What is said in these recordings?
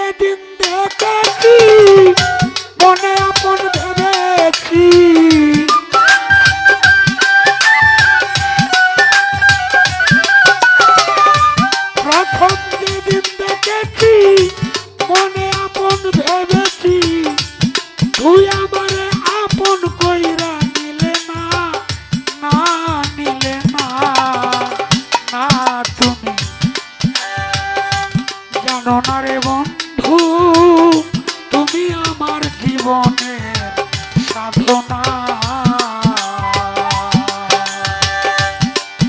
যেদিন দেখেছি মনে আপন ভেবেছি, প্রথম যেদিন দেখেছি মনে আপন ভেবেছি, তুই আমারে আপন কইরা নিলে না, না নিলে না, না তুমি জানো না রে বন্ধু, তুমি আমার জীবনের সাধনা,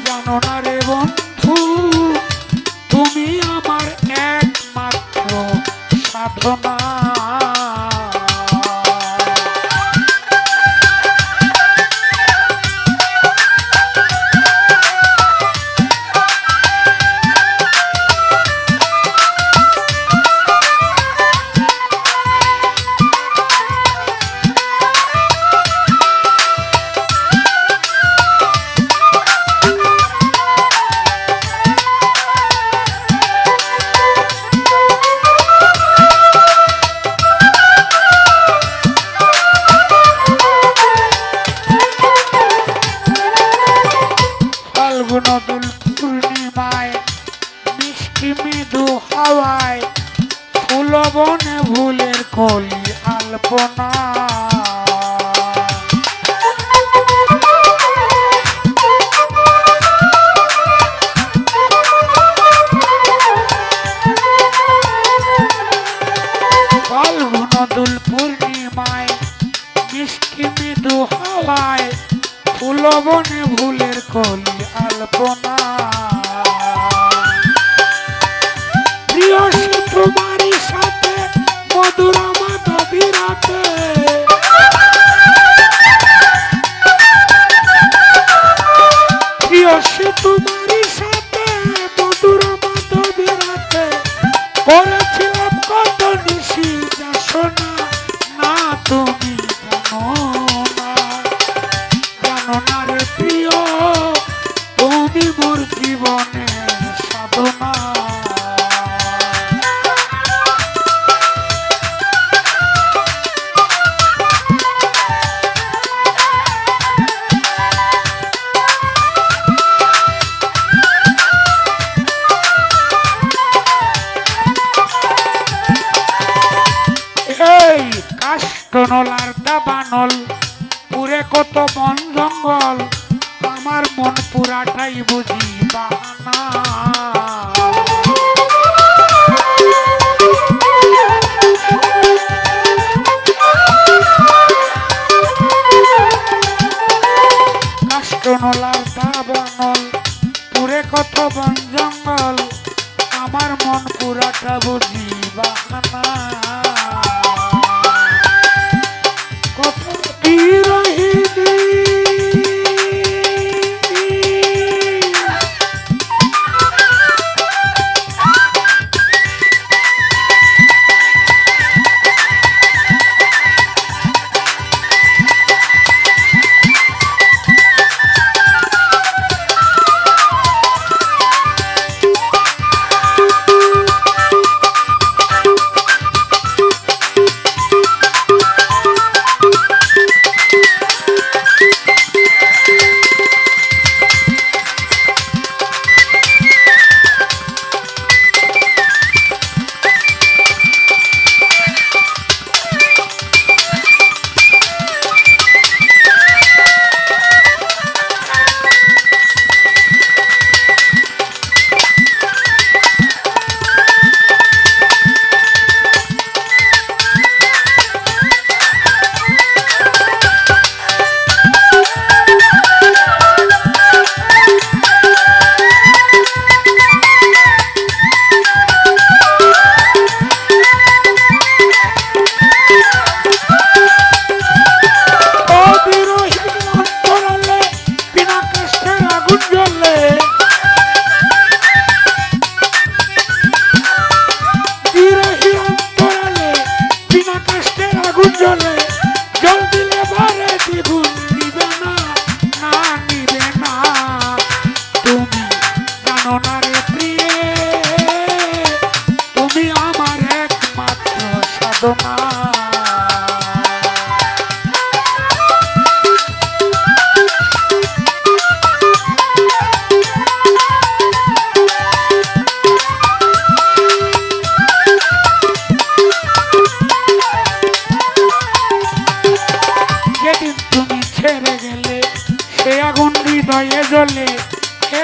জানো না রে বন্ধু, তুমি আমার একমাত্র সাধনা। নদুল পূর্ণিমায় মিষ্টি মৃদু হাওয়ায় ফুল বনে ফুলের কলি আলপনা, নদুল পূর্ণিমায় মিষ্টি মৃদু হাওয়ায় ফুল বনে ফুলের কলি আলপনা, প্রিয় সে তোমারই সাথে মধুর মাধবী রাতে, প্রিয় সে তোমারই সাথে মধুর মাধবী রাতে, করেছিলাম কত নিশি যাসনা, না তুমি জানো না, জানো না রে প্রিয়, তুমি মোর জীবনের সাধনা। এই কাষ্টনল আর দাবানল পুরে কত বন জঙ্গল, আমার মন পুরাটাই বুঝি বাহানা, কাষ্টনল আর দাবানল পুরে কত বন জঙ্গল, আমার মন পুরাটা বুঝি বাহানা, কত বিরহিনী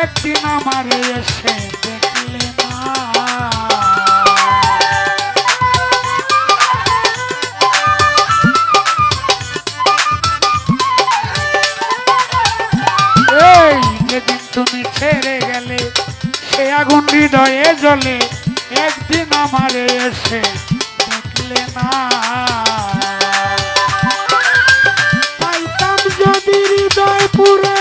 একদিন আমারে এসে দেখলে না। এই যেদিন তুমি ছেড়ে গেলে সে আগুন হৃদয়ে জ্বলে, একদিন আমারে এসে দেখলে না। পাইতাম যদি হৃদয় পুরে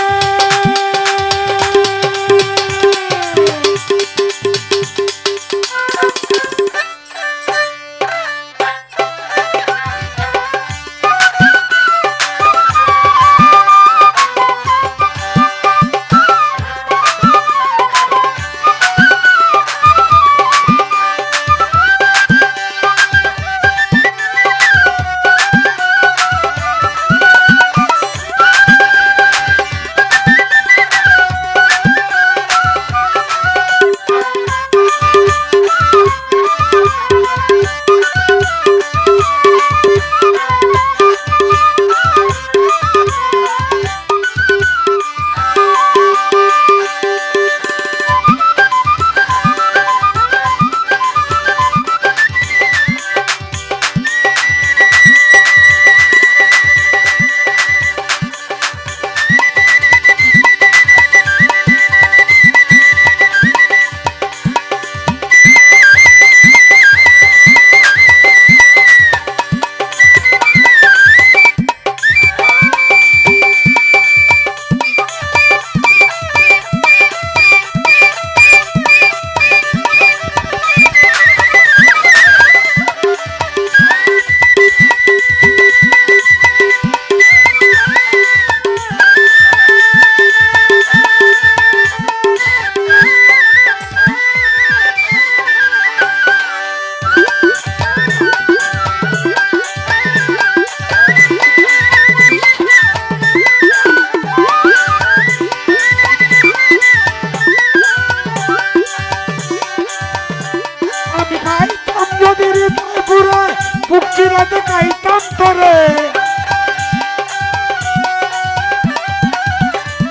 চিরাতে কাইতাম তোরে,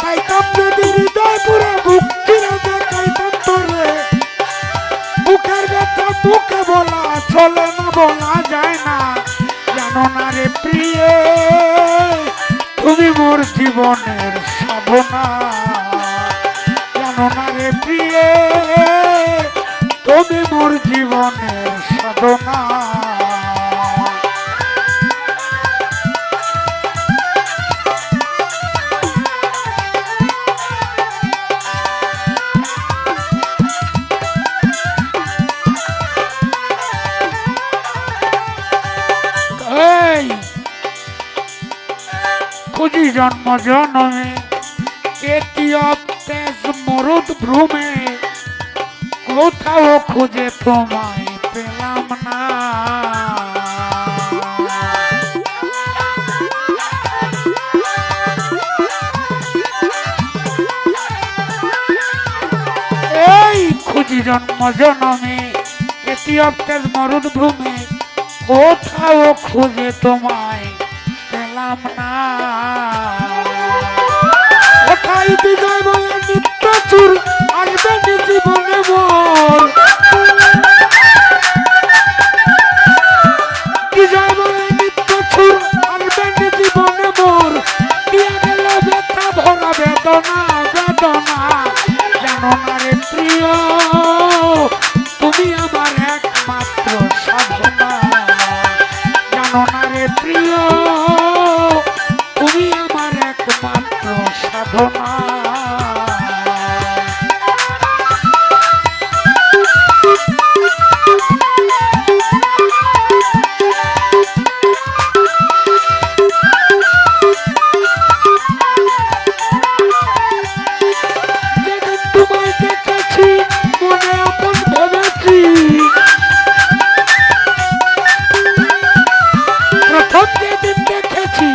পাইতাম যদি হৃদয় পুরে বুক চিরাতে কাইতাম তোরে। বুকের ব্যথা বুকে বলা চলে না, বলা যায় না, জানো না রে প্রিয়ে তুমি মোর জীবনের সাধনা। জানো না রে প্রিয়ে তুমি মোর জীবনের সাধনা। খুঁজি জন্ম জন্মে কেতিয়ব তেজ মরুদ ভ্রমে, কোথাও খুঁজে তোমায় পেলাম না। এই খুঁজি জন্ম জন্মে কেতিয়ব তেজ মরুদ ভ্রমে, কোথাও খুঁজে তোমায় পেলাম না। কোথায় বিজয় বলে নিত্য চুর আসবে জীবনে মোর, বিজয় বলে নিত্য চুর আসবে জীবনে মোর। দিয়ে গেল ব্যথা ভরা বেদনা বেদনা। জানো না রে প্রিয় তুমি আমার একমাত্র সাধনা। জানো না রে প্রিয় তুমি আমার একমাত্র সাধনা। যেদিন তোমায় দেখেছি মনে আপন ভেবেছি, প্রথম যেদিন দেখেছি